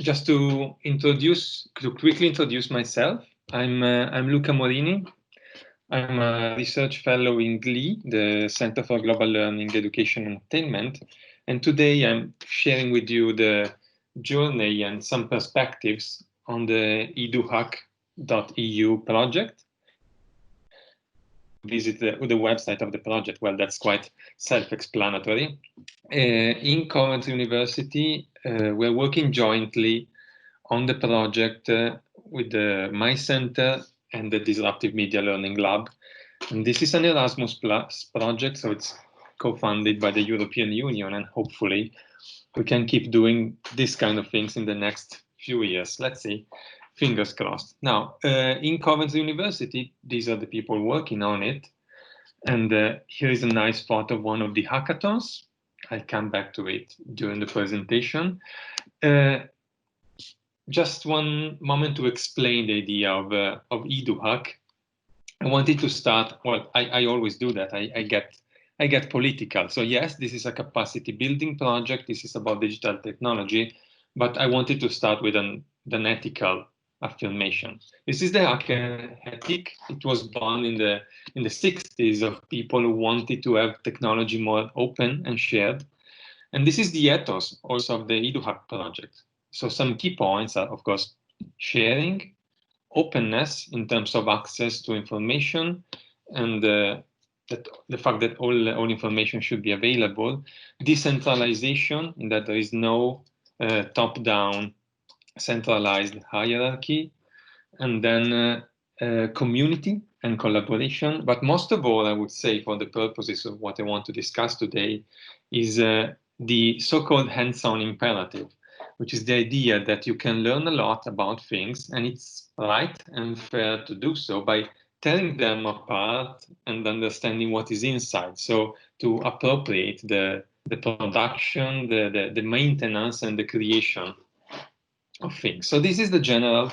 just to quickly introduce myself, I'm Luca Morini. I'm a research fellow in GLEA, the Center for Global Learning, Education and Attainment. And today I'm sharing with you the journey and some perspectives on the EduHack.eu project. Visit the website of the project. Well, that's quite self-explanatory. In Coventry University, we're working jointly on the project with my center and the Disruptive Media Learning Lab. And this is an Erasmus Plus project, so it's co-funded by the European Union, and hopefully we can keep doing this kind of things in the next few years. Let's see. Fingers crossed. Now, in Coventry University, these are the people working on it. And here is a nice photo of one of the hackathons. I'll come back to it during the presentation. Just one moment to explain the idea of EduHack. I wanted to start, well, I always do that. I get political. So yes, this is a capacity building project. This is about digital technology, but I wanted to start with an ethical affirmation. This is the hacker ethic. It was born in the 60s of people who wanted to have technology more open and shared. And this is the ethos also of the EduHack project. So some key points are, of course, sharing, openness in terms of access to information, and the fact that all information should be available, decentralization, in that there is no top-down centralized hierarchy, and then community and collaboration. But most of all, I would say, for the purposes of what I want to discuss today, is the so-called hands-on imperative, which is the idea that you can learn a lot about things, and it's right and fair to do so by tearing them apart and understanding what is inside. So to appropriate the production, the maintenance, and the creation of things. So this is the general.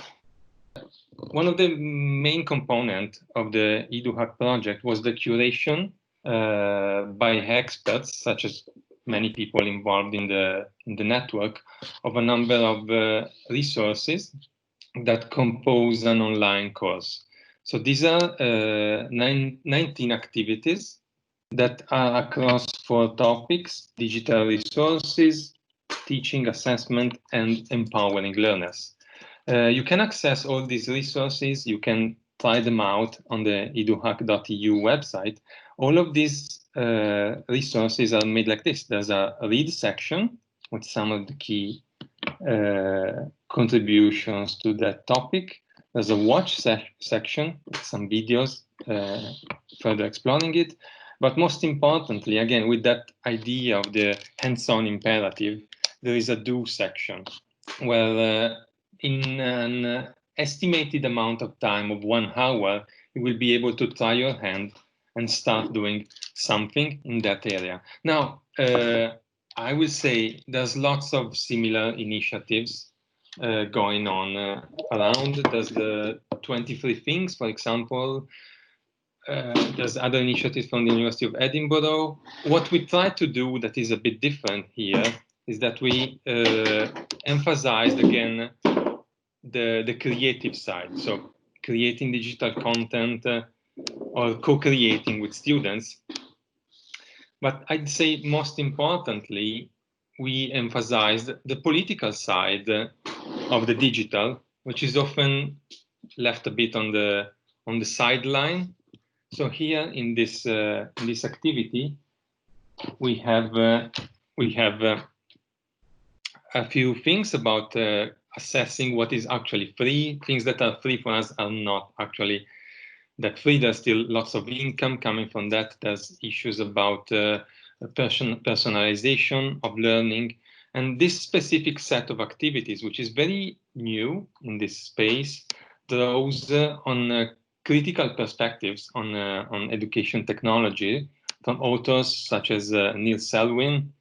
One of the main components of the EduHack project was the curation by experts, such as many people involved in the network, of a number of resources that compose an online course. So these are 19 activities that are across 4 topics: digital resources, teaching, assessment, and empowering learners. You can access all these resources. You can try them out on the eduhack.eu website. All of these resources are made like this. There's a read section with some of the key contributions to that topic. There's a watch section with some videos further exploring it. But most importantly, again, with that idea of the hands-on imperative, there is a do section where in an estimated amount of time of 1 hour, you will be able to try your hand and start doing something in that area. Now, I will say there's lots of similar initiatives going on around. There's the 23 Things, for example. There's other initiatives from the University of Edinburgh. What we try to do that is a bit different here is that we emphasized again the creative side. So creating digital content or co-creating with students. But I'd say most importantly, we emphasized the political side of the digital, which is often left a bit on the sideline. So here in this activity, we have a few things about assessing what is actually free. Things that are free for us are not actually that free. There's still lots of income coming from that. There's issues about personalization of learning. And this specific set of activities, which is very new in this space, draws on critical perspectives on education technology from authors such as Neil Selwyn,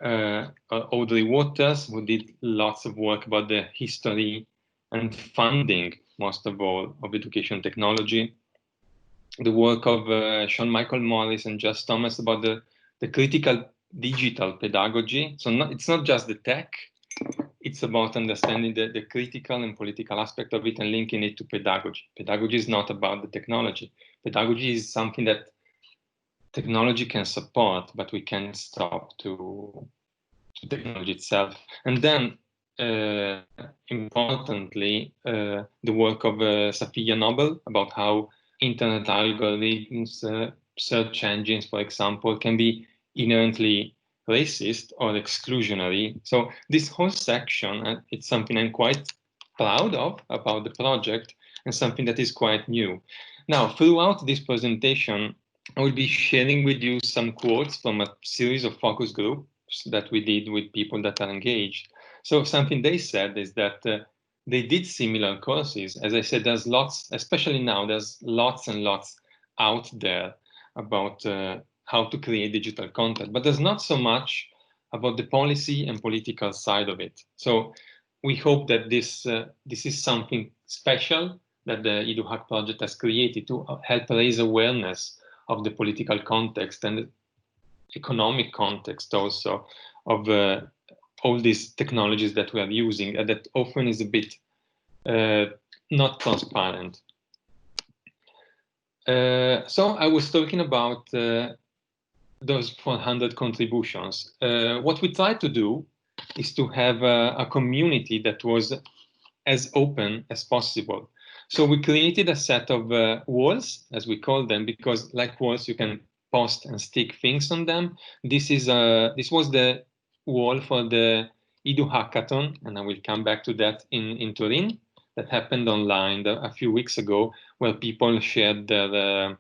Audrey Waters, who did lots of work about the history and funding, most of all, of education technology. The work of Sean Michael Morris and Jess Thomas about the critical digital pedagogy. So it's not just the tech, it's about understanding the critical and political aspect of it and linking it to pedagogy. Pedagogy is not about the technology. Pedagogy is something that technology can support, but we can't stop to technology itself. And then, importantly, the work of Safiya Noble about how internet algorithms, search engines, for example, can be inherently racist or exclusionary. So this whole section, it's something I'm quite proud of about the project and something that is quite new. Now, throughout this presentation, I will be sharing with you some quotes from a series of focus groups that we did with people that are engaged. So something they said is that they did similar courses. As I said, there's lots, especially now, there's lots and lots out there about how to create digital content, but there's not so much about the policy and political side of it. So we hope that this is something special that the EduHack project has created to help raise awareness of the political context and the economic context also of all these technologies that we are using, and that often is a bit not transparent. So I was talking about those 400 contributions. What we tried to do is to have a community that was as open as possible. So we created a set of walls, as we call them, because like walls, you can post and stick things on them. This was the wall for the Edu Hackathon, and I will come back to that in Turin, that happened online a few weeks ago, where people shared their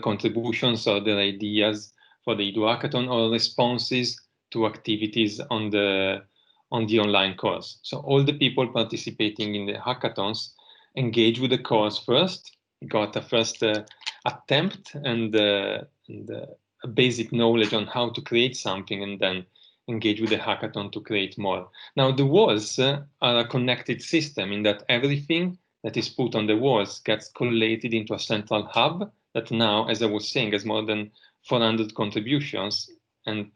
contributions or their ideas for the Edu Hackathon or responses to activities on the online course. So all the people participating in the hackathons engaged with the course first, got a first attempt and a basic knowledge on how to create something, and then engage with the hackathon to create more. Now the walls are a connected system in that everything that is put on the walls gets collated into a central hub that now, as I was saying, has more than 400 contributions, and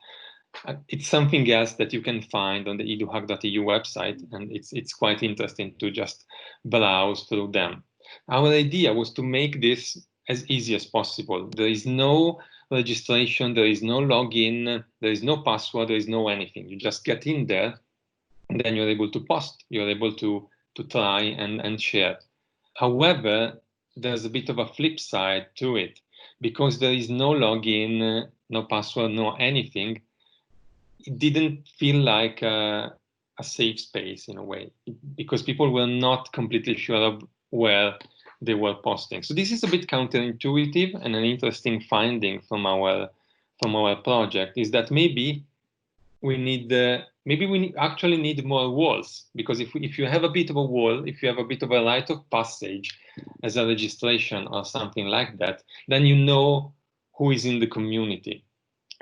it's something else that you can find on the eduhack.eu website, and it's quite interesting to just browse through them. Our idea was to make this as easy as possible. There is no registration, there is no login, there is no password, there is no anything. You just get in there, and then you're able to post, you're able to try and share. However, there's a bit of a flip side to it, because there is no login, no password, no anything. It didn't feel like a safe space in a way, because people were not completely sure of where they were posting. So this is a bit counterintuitive, and an interesting finding from our project is that maybe we actually need more walls, because if you have a bit of a wall, if you have a bit of a rite of passage as a registration or something like that, then you know who is in the community.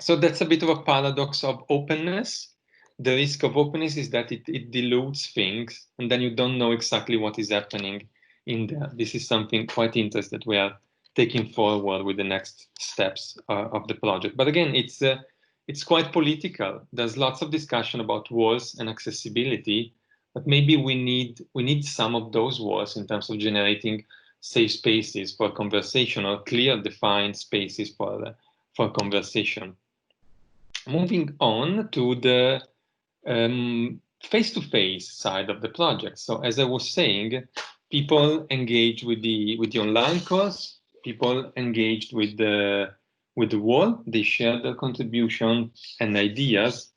So that's a bit of a paradox of openness. The risk of openness is that it dilutes things, and then you don't know exactly what is happening in there. This is something quite interesting that we are taking forward with the next steps of the project. But again, it's quite political. There's lots of discussion about walls and accessibility, but maybe we need some of those walls in terms of generating safe spaces for conversation, or clear defined spaces for conversation. Moving on to the face-to-face side of the project. So as I was saying, people engaged with the online course, people engaged with the wall, they shared their contribution and ideas,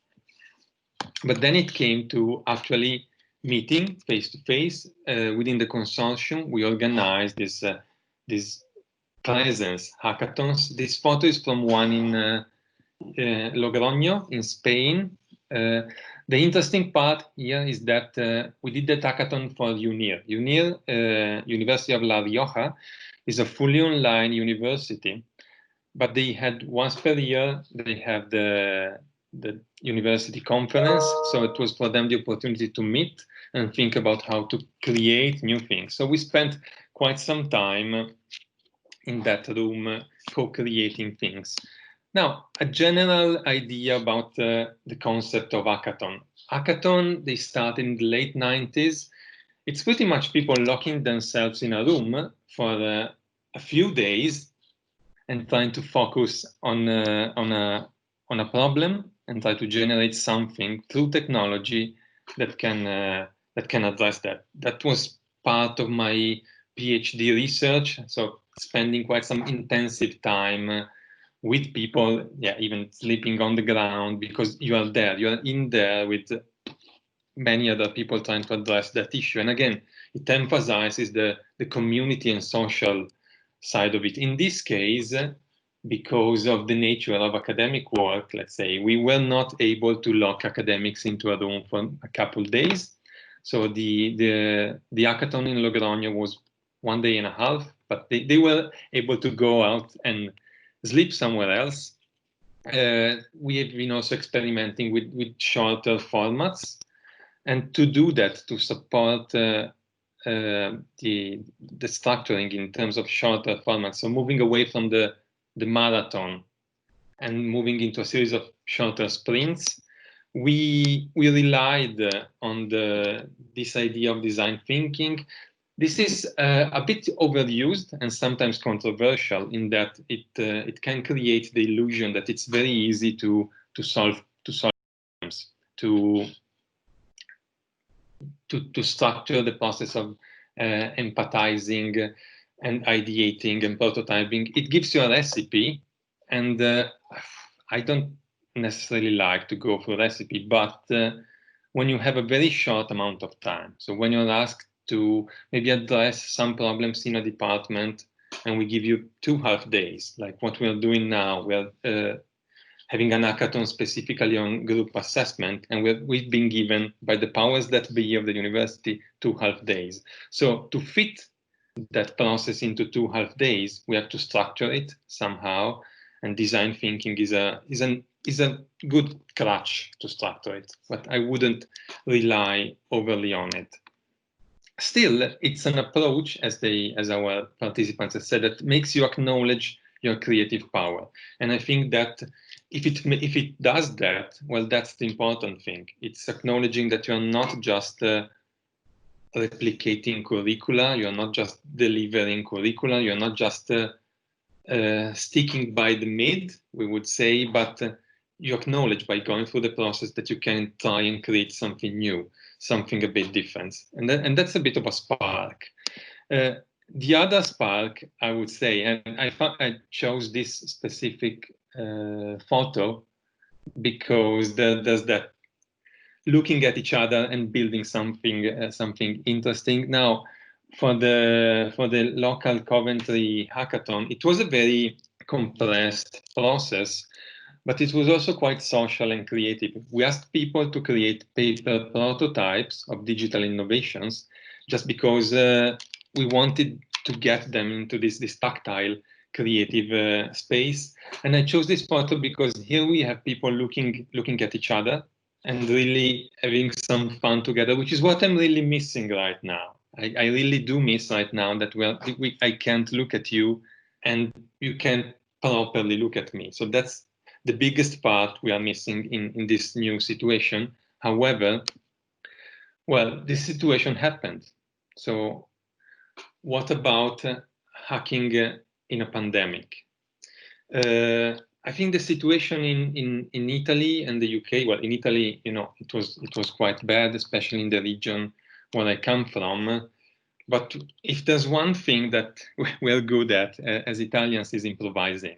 but then it came to actually meeting face-to-face within the consortium. We organized this presence hackathons. This photo is from one in Logroño in Spain. The interesting part here is that we did the hackathon for UNIR. UNIR, University of La Rioja, is a fully online university, but they had once per year, they have the university conference. So it was for them the opportunity to meet and think about how to create new things. So we spent quite some time in that room co-creating things. Now, a general idea about the concept of hackathon. hackathon, they started in the late 90s. It's pretty much people locking themselves in a room for a few days and trying to focus on a problem and try to generate something through technology that can address that. That was part of my PhD research. So spending quite some intensive time with people, yeah, even sleeping on the ground, because you are there, you are in there with many other people trying to address that issue. And again, it emphasizes the community and social side of it. In this case, because of the nature of academic work, let's say, we were not able to lock academics into a room for a couple of days. So the hackathon in Logroño was 1 day and a half, but they were able to go out and sleep somewhere else. We have been also experimenting with shorter formats. And to do that, to support the structuring in terms of shorter formats, so moving away from the marathon and moving into a series of shorter sprints, we relied on this idea of design thinking. This is a bit overused and sometimes controversial in that it can create the illusion that it's very easy to solve problems, to structure the process of empathizing and ideating and prototyping. It gives you a recipe, and I don't necessarily like to go for a recipe, but when you have a very short amount of time, so when you're asked to maybe address some problems in a department, and we give you 2 half days, like what we're doing now, we're having an hackathon specifically on group assessment, and we've been given by the powers that be of the university 2 half days. So to fit that process into 2 half days, we have to structure it somehow, and design thinking is a good crutch to structure it, but I wouldn't rely overly on it. Still, it's an approach, as our participants have said, that makes you acknowledge your creative power. And I think that if it does that, well, that's the important thing. It's acknowledging that you're not just replicating curricula, you're not just delivering curricula, you're not just sticking by the mid, we would say, but you acknowledge by going through the process that you can try and create something new, something a bit different. And that's a bit of a spark. The other spark, I would say, and I chose this specific photo because there's that looking at each other and building something interesting. Now, for the local Coventry hackathon, it was a very compressed process, but it was also quite social and creative. We asked people to create paper prototypes of digital innovations, just because we wanted to get them into this tactile, creative space. And I chose this photo because here we have people looking at each other and really having some fun together, which is what I'm really missing right now. I really do miss right now that I can't look at you and you can't properly look at me. So that's the biggest part we are missing in this new situation. However, well, this situation happened. So what about hacking in a pandemic? I think the situation in Italy and the UK, well, in Italy, it was quite bad, especially in the region where I come from. But if there's one thing that we're good at as Italians is improvising.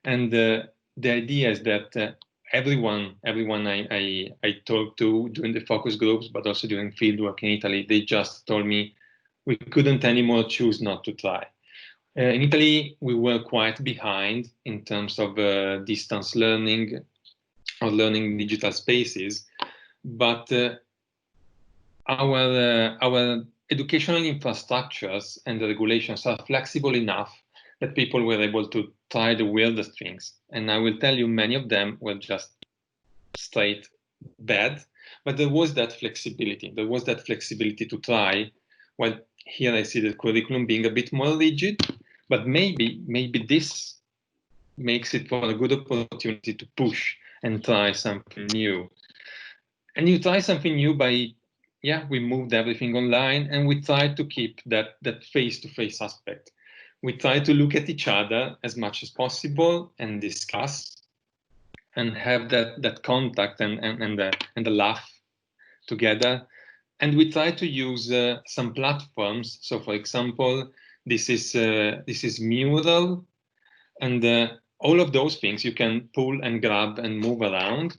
And the idea is that everyone I talked to during the focus groups, but also during fieldwork in Italy, they just told me we couldn't anymore choose not to try. In Italy, we were quite behind in terms of distance learning or learning digital spaces, but our educational infrastructures and the regulations are flexible enough that people were able to try the weirdest things. And I will tell you, many of them were just straight bad, but there was that flexibility. There was that flexibility to try. Well, here I see the curriculum being a bit more rigid, but maybe this makes it for a good opportunity to push and try something new. And you try something new by, yeah, we moved everything online, and we try to keep that face-to-face aspect. We try to look at each other as much as possible and discuss and have that contact and the laugh together. And we try to use some platforms. So, for example, this is Mural, and all of those things you can pull and grab and move around.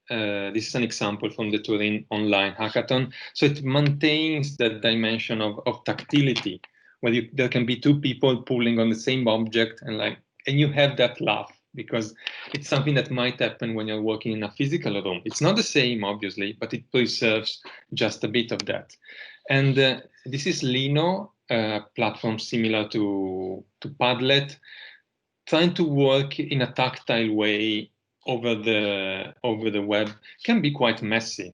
This is an example from the Turin online hackathon. So it maintains that dimension of tactility, where there can be two people pulling on the same object, and you have that laugh, because it's something that might happen when you're working in a physical room. It's not the same, obviously, but it preserves just a bit of that. And this is Lino, a platform similar to Padlet, trying to work in a tactile way over the web can be quite messy.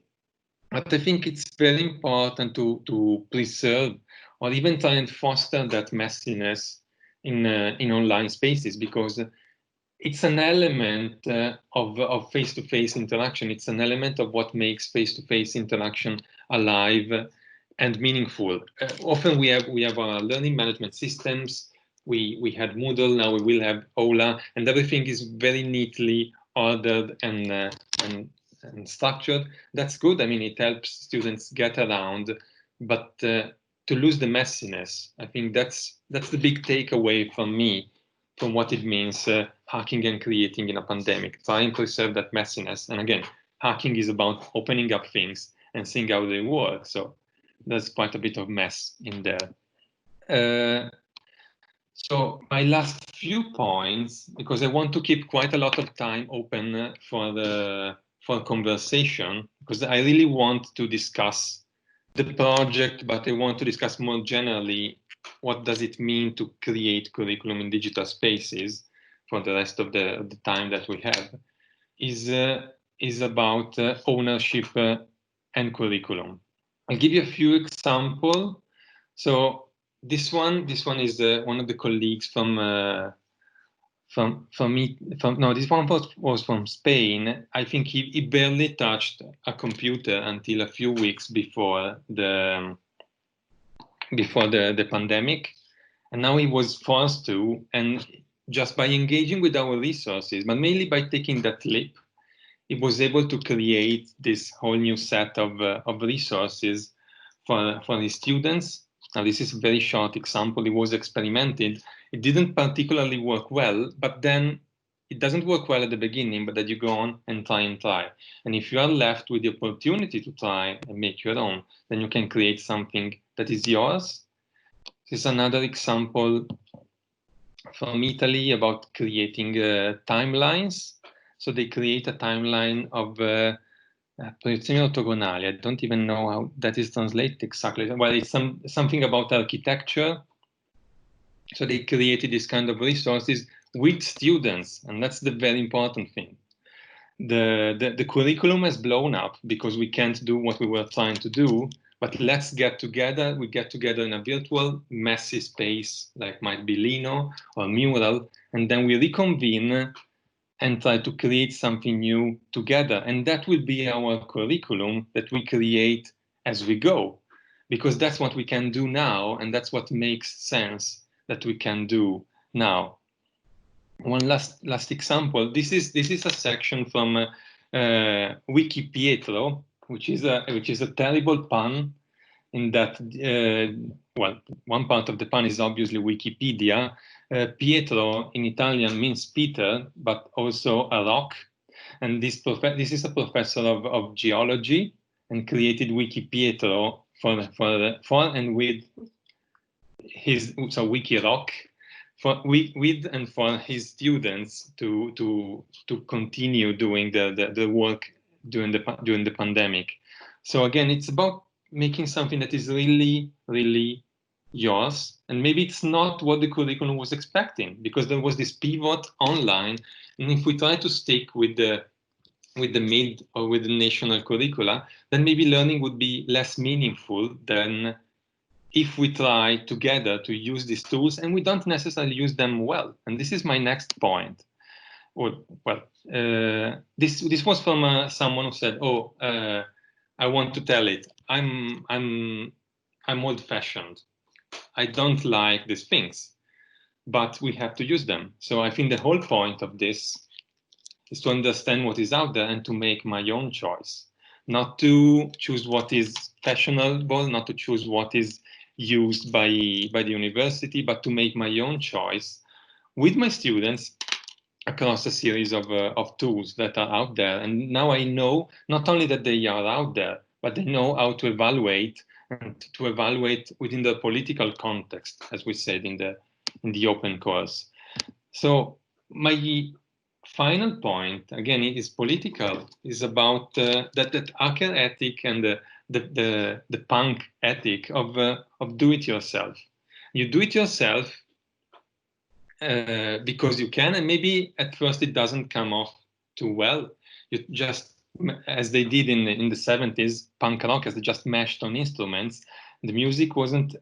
But I think it's very important to preserve or even try and foster that messiness in online spaces, because it's an element of face-to-face interaction. It's an element of what makes face-to-face interaction alive and meaningful. Often we have our learning management systems. We had Moodle, now we will have Ola, and everything is very neatly ordered and structured. That's good. I mean, it helps students get around, but to lose the messiness, I think that's the big takeaway from me, from what it means hacking and creating in a pandemic. Trying to preserve that messiness. And again, hacking is about opening up things and seeing how they work. So there's quite a bit of mess in there. So my last few points, because I want to keep quite a lot of time open for conversation, because I really want to discuss the project, but I want to discuss more generally what does it mean to create curriculum in digital spaces for the rest of the time that we have, is about ownership and curriculum. I'll give you a few examples. So this one is one of the colleagues this one was from Spain. I think he barely touched a computer until a few weeks before the pandemic, and now he was forced to, and just by engaging with our resources, but mainly by taking that leap, he was able to create this whole new set of resources for his students. Now, this is a very short example. It was experimented. It didn't particularly work well, but then it doesn't work well at the beginning, but that you go on and try and try. And if you are left with the opportunity to try and make your own, then you can create something that is yours. This is another example from Italy about creating timelines. So they create a timeline of proiezioni ortogonali. I don't even know how that is translated exactly. Well, it's something about architecture. So they created this kind of resources with students, and that's the very important thing. The curriculum has blown up because we can't do what we were trying to do, but let's get together. We get together in a virtual, messy space, like might be Lino or Mural, and then we reconvene and try to create something new together. And that will be our curriculum that we create as we go, because that's what we can do now, and that's what makes sense that we can do now. One last example. This is a section from Wikipietro, which is a terrible pun, in that well, one part of the pun is obviously Wikipedia. Pietro in Italian means Peter, but also a rock. And this is a professor of geology, and created Wikipietro for and with his WikiRock, with and for his students to continue doing the work during the pandemic. So again, it's about making something that is really, really yours. And maybe it's not what the curriculum was expecting, because there was this pivot online. And if we try to stick with the mid or with the national curricula, then maybe learning would be less meaningful than if we try together to use these tools and we don't necessarily use them well. And this is my next point. This was from someone who said, I want to tell it. I'm old-fashioned. I don't like these things, but we have to use them. So I think the whole point of this is to understand what is out there and to make my own choice, not to choose what is fashionable, not to choose what is used by the university, but to make my own choice with my students across a series of tools that are out there. And now I know not only that they are out there, but they know how to evaluate, and to evaluate within the political context, as we said in the open course. So my final point, again, it is political, is about that hacker ethic and the punk ethic of do it yourself. You do it yourself because you can, and maybe at first it doesn't come off too well. You just, as they did in the 70s, punk rockers, they just mashed on instruments. The music wasn't,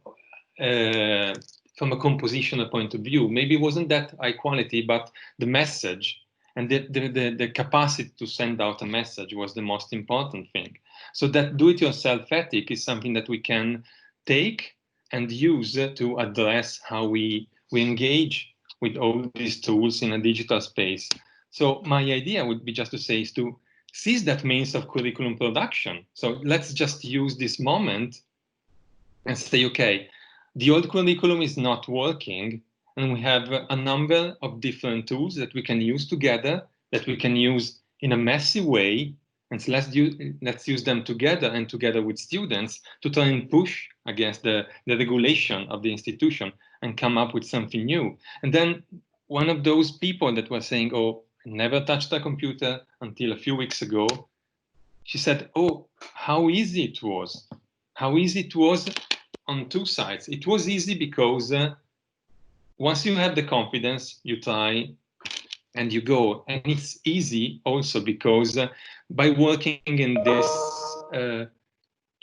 from a compositional point of view, maybe it wasn't that high quality, but the message and the capacity to send out a message was the most important thing. So that do-it-yourself ethic is something that we can take and use to address how we engage with all these tools in a digital space. So my idea would be just to say is to seize that means of curriculum production. So let's just use this moment and say, okay, the old curriculum is not working, and we have a number of different tools that we can use together, that we can use in a messy way, and so let's use them together and together with students to try and push against the regulation of the institution and come up with something new. And then one of those people that was saying, oh, I never touched a computer until a few weeks ago, she said, oh, how easy it was. How easy it was on two sides. It was easy because once you have the confidence, you try and you go. And it's easy also because by working in this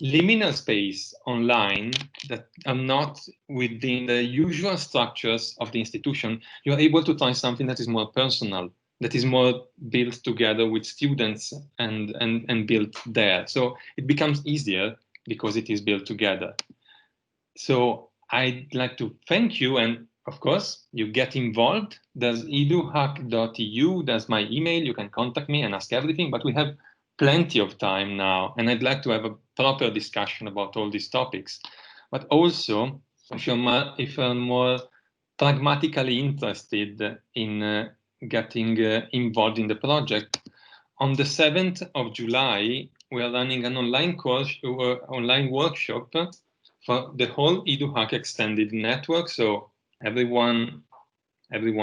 liminal space online that are not within the usual structures of the institution, you're able to try something that is more personal, that is more built together with students and built there. So it becomes easier because it is built together. So I'd like to thank you, and of course, you get involved. There's eduhack.eu, there's my email, you can contact me and ask everything, but we have plenty of time now, and I'd like to have a proper discussion about all these topics. But also, if you're more pragmatically interested in getting involved in the project, on the 7th of July, we are running an online course, online workshop for the whole EduHack extended network. So everyone is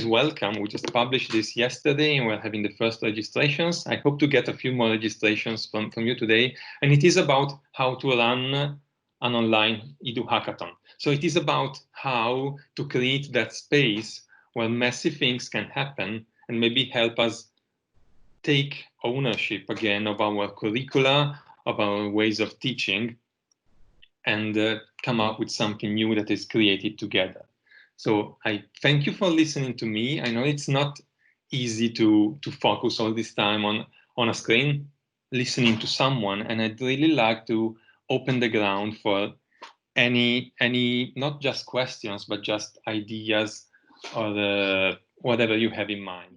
welcome. We just published this yesterday and we're having the first registrations. I hope to get a few more registrations from you today. And it is about how to run an online EduHackathon. So it is about how to create that space where messy things can happen and maybe help us take ownership again of our curricula, of our ways of teaching, and come up with something new that is created together. So I thank you for listening to me. I know it's not easy to focus all this time on a screen, listening to someone, and I'd really like to open the ground for any not just questions, but just ideas or whatever you have in mind.